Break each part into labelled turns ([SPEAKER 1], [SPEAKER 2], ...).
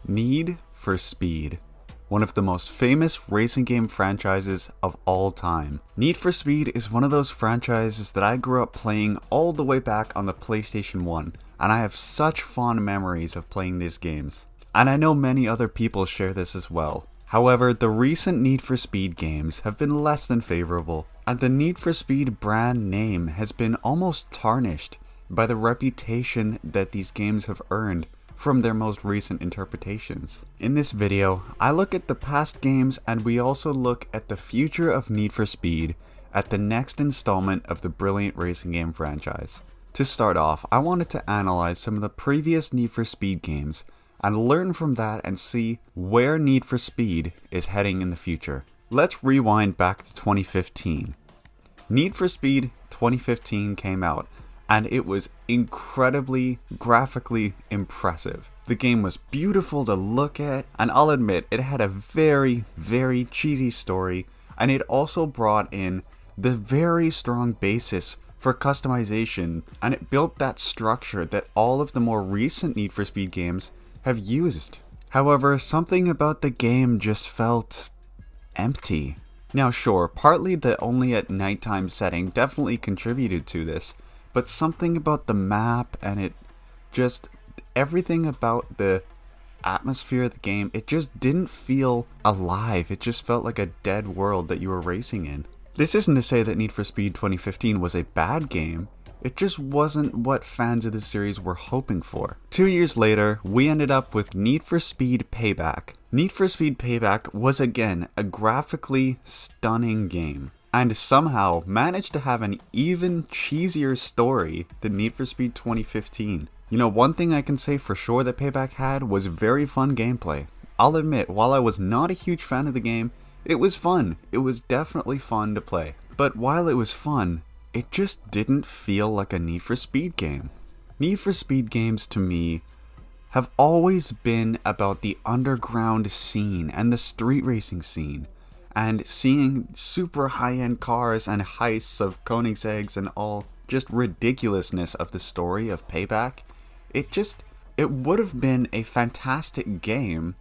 [SPEAKER 1] Need for Speed, one of the most famous racing game franchises of all time. Need for Speed is one of those franchises that I grew up playing all the way back on the PlayStation 1, and I have such fond memories of playing these games. And I know many other people share this as well. However, the recent Need for Speed games have been less than favorable, and the Need for Speed brand name has been almost tarnished by the reputation that these games have earned from their most recent interpretations. In this video, I look at the past games and we also look at the future of Need for Speed at the next installment of the brilliant racing game franchise. To start off, I wanted to analyze some of the previous Need for Speed games and learn from that and see where Need for Speed is heading in the future. Let's rewind back to 2015. Need for Speed 2015 came out, and it was incredibly graphically impressive. The game was beautiful to look at, and I'll admit it had a very, very cheesy story, and it also brought in the very strong basis for customization, and it built that structure that all of the more recent Need for Speed games have used. However, something about the game just felt empty. Now sure, partly the only at nighttime setting definitely contributed to this, but something about the map and everything about the atmosphere of the game, it just didn't feel alive. It just felt like a dead world that you were racing in. This isn't to say that Need for Speed 2015 was a bad game, it just wasn't what fans of the series were hoping for. 2 years later, we ended up with Need for Speed Payback. Need for Speed Payback was again a graphically stunning game, and somehow managed to have an even cheesier story than Need for Speed 2015. You know, one thing I can say for sure that Payback had was very fun gameplay. I'll admit, while I was not a huge fan of the game, it was fun. It was definitely fun to play. But while it was fun, it just didn't feel like a Need for Speed game. Need for Speed games to me have always been about the underground scene and the street racing scene, and seeing super high-end cars and heists of Koenigsegg's and all just ridiculousness of the story of Payback. It would have been a fantastic game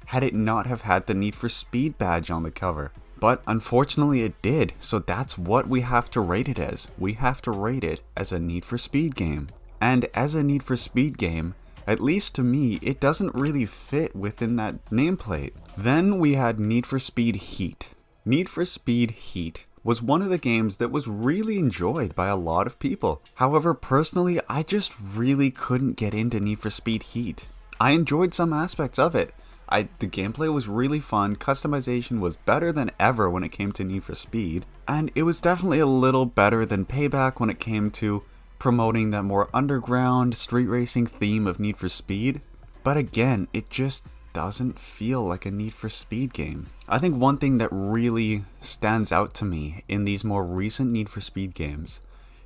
[SPEAKER 1] had it not have had the Need for Speed badge on the cover. But unfortunately it did, so that's what we have to rate it as. We have to rate it as a Need for Speed game. And as a Need for Speed game, at least to me, it doesn't really fit within that nameplate. Then we had Need for Speed Heat. Need for Speed Heat was one of the games that was really enjoyed by a lot of people. However, personally, I just really couldn't get into Need for Speed Heat. I enjoyed some aspects of it. The gameplay was really fun, customization was better than ever when it came to Need for Speed, and it was definitely a little better than Payback when it came to promoting that more underground street racing theme of Need for Speed. But again, it just doesn't feel like a Need for Speed game. I think one thing that really stands out to me in these more recent Need for Speed games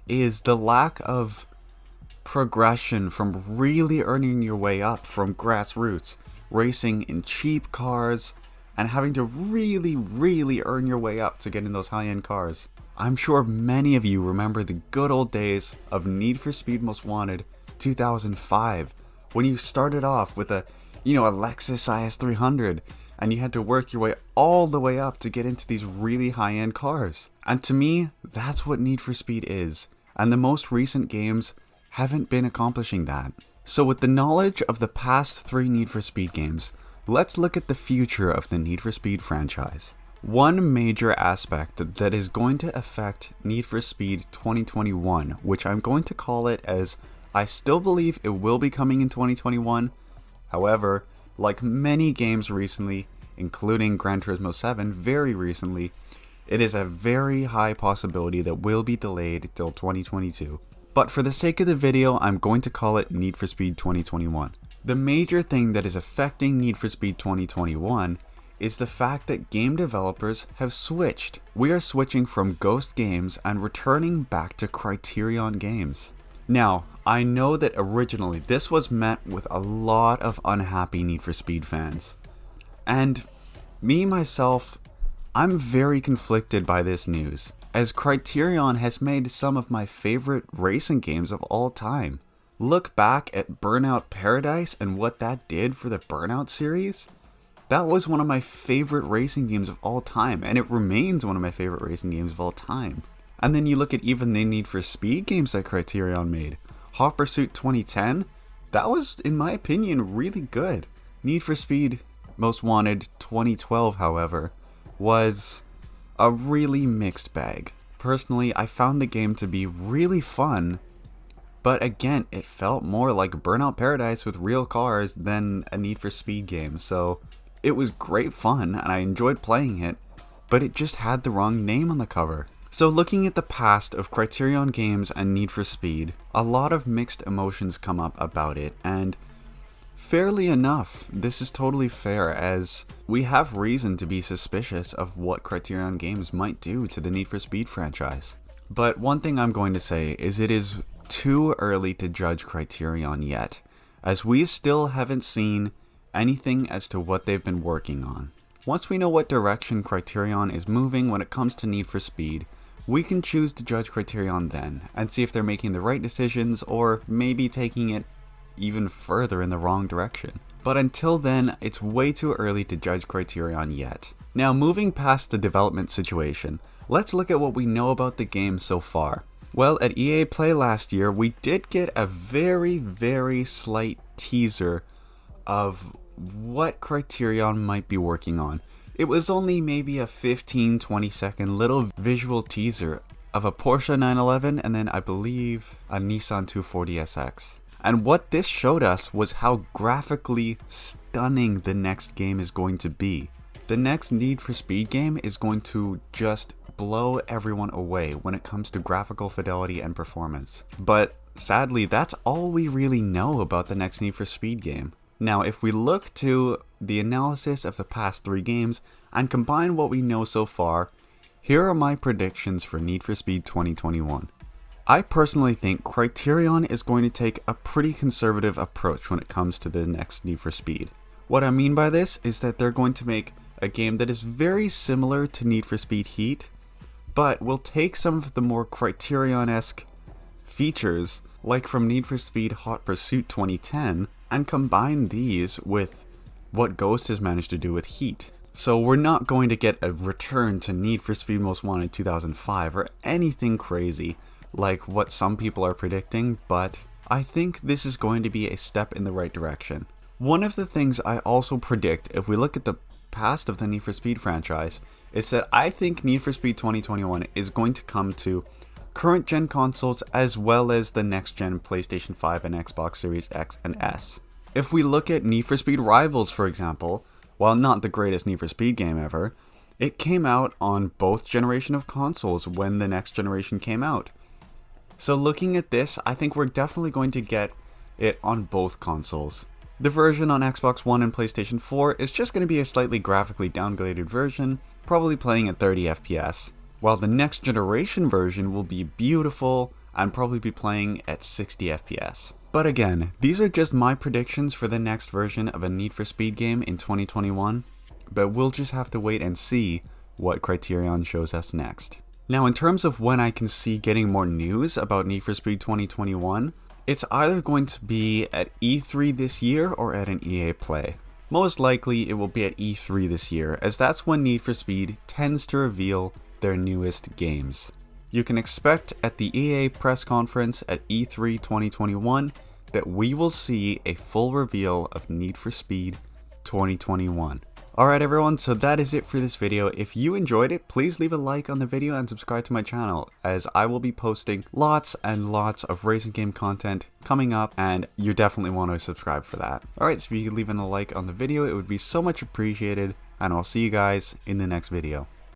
[SPEAKER 1] is the lack of progression from really earning your way up from grassroots, racing in cheap cars, and having to really earn your way up to get in those high-end cars. I'm sure many of you remember the good old days of Need for Speed Most Wanted 2005, when you started off with a Lexus IS300, and you had to work your way all the way up to get into these really high-end cars. And to me, that's what Need for Speed is, and the most recent games haven't been accomplishing that. So with the knowledge of the past 3 Need for Speed games, let's look at the future of the Need for Speed franchise. One major aspect that is going to affect Need for Speed 2021, which I'm going to call it as I still believe it will be coming in 2021. However, like many games recently, including Gran Turismo 7 very recently, it is a very high possibility that will be delayed till 2022. But for the sake of the video, I'm going to call it Need for Speed 2021. The major thing that is affecting Need for Speed 2021 is the fact that game developers have switched. We are switching from Ghost Games and returning back to Criterion games. Now, I know that originally this was met with a lot of unhappy Need for Speed fans. And me, myself, I'm very conflicted by this news, as Criterion has made some of my favorite racing games of all time. look back at Burnout Paradise and what that did for the Burnout series, that was one of my favorite racing games of all time, and it remains one of my favorite racing games of all time. And then you look at even the Need for Speed games that Criterion made. Hot Pursuit 2010, that was, in my opinion, really good. Need for Speed Most Wanted 2012, however, was a really mixed bag. Personally, I found the game to be really fun, but again, it felt more like Burnout Paradise with real cars than a Need for Speed game. So it was great fun and I enjoyed playing it, but it just had the wrong name on the cover. So looking at the past of Criterion games and Need for Speed, a lot of mixed emotions come up about it, and fairly enough, this is totally fair, as we have reason to be suspicious of what Criterion games might do to the Need for Speed franchise. But one thing I'm going to say is it is too early to judge Criterion yet, as we still haven't seen anything as to what they've been working on. Once we know what direction Criterion is moving when it comes to Need for Speed, we can choose to judge Criterion then, and see if they're making the right decisions or maybe taking it even further in the wrong direction. But until then, it's way too early to judge Criterion yet. Now, moving past the development situation, let's look at what we know about the game so far. Well, at EA Play last year, we did get a very slight teaser of what Criterion might be working on. It was only maybe a 15-20 second little visual teaser of a Porsche 911 and then I believe a Nissan 240SX. And what this showed us was how graphically stunning the next game is going to be. The next Need for Speed game is going to just blow everyone away when it comes to graphical fidelity and performance. But sadly, that's all we really know about the next Need for Speed game. Now, if we look to the analysis of the past 3 games and combine what we know so far, here are my predictions for Need for Speed 2021. I personally think Criterion is going to take a pretty conservative approach when it comes to the next Need for Speed. What I mean by this is that they're going to make a game that is very similar to Need for Speed Heat, but will take some of the more Criterion-esque features, like from Need for Speed Hot Pursuit 2010, and combine these with what Ghost has managed to do with Heat. So we're not going to get a return to Need for Speed Most Wanted 2005 or anything crazy like what some people are predicting, but I think this is going to be a step in the right direction. One of the things I also predict, if we look at the past of the Need for Speed franchise, is that I think Need for Speed 2021 is going to come to current gen consoles as well as the next gen PlayStation 5 and Xbox Series X and S. If we look at Need for Speed Rivals, for example, while not the greatest Need for Speed game ever, it came out on both generation of consoles when the next generation came out. So looking at this, I think we're definitely going to get it on both consoles. The version on Xbox One and PlayStation 4 is just going to be a slightly graphically downgraded version, probably playing at 30 FPS, while the next generation version will be beautiful and probably be playing at 60 FPS. But again, these are just my predictions for the next version of a Need for Speed game in 2021, but we'll just have to wait and see what Criterion shows us next. Now, in terms of when I can see getting more news about Need for Speed 2021, it's either going to be at E3 this year or at an EA Play. Most likely it will be at E3 this year, as that's when Need for Speed tends to reveal their newest games. You can expect at the EA press conference at E3 2021 that we will see a full reveal of Need for Speed 2021. Alright everyone, so that is it for this video. If you enjoyed it, please leave a like on the video and subscribe to my channel, as I will be posting lots and lots of racing game content coming up, and you definitely want to subscribe for that. Alright, so if you could leave a like on the video, it would be so much appreciated, and I'll see you guys in the next video.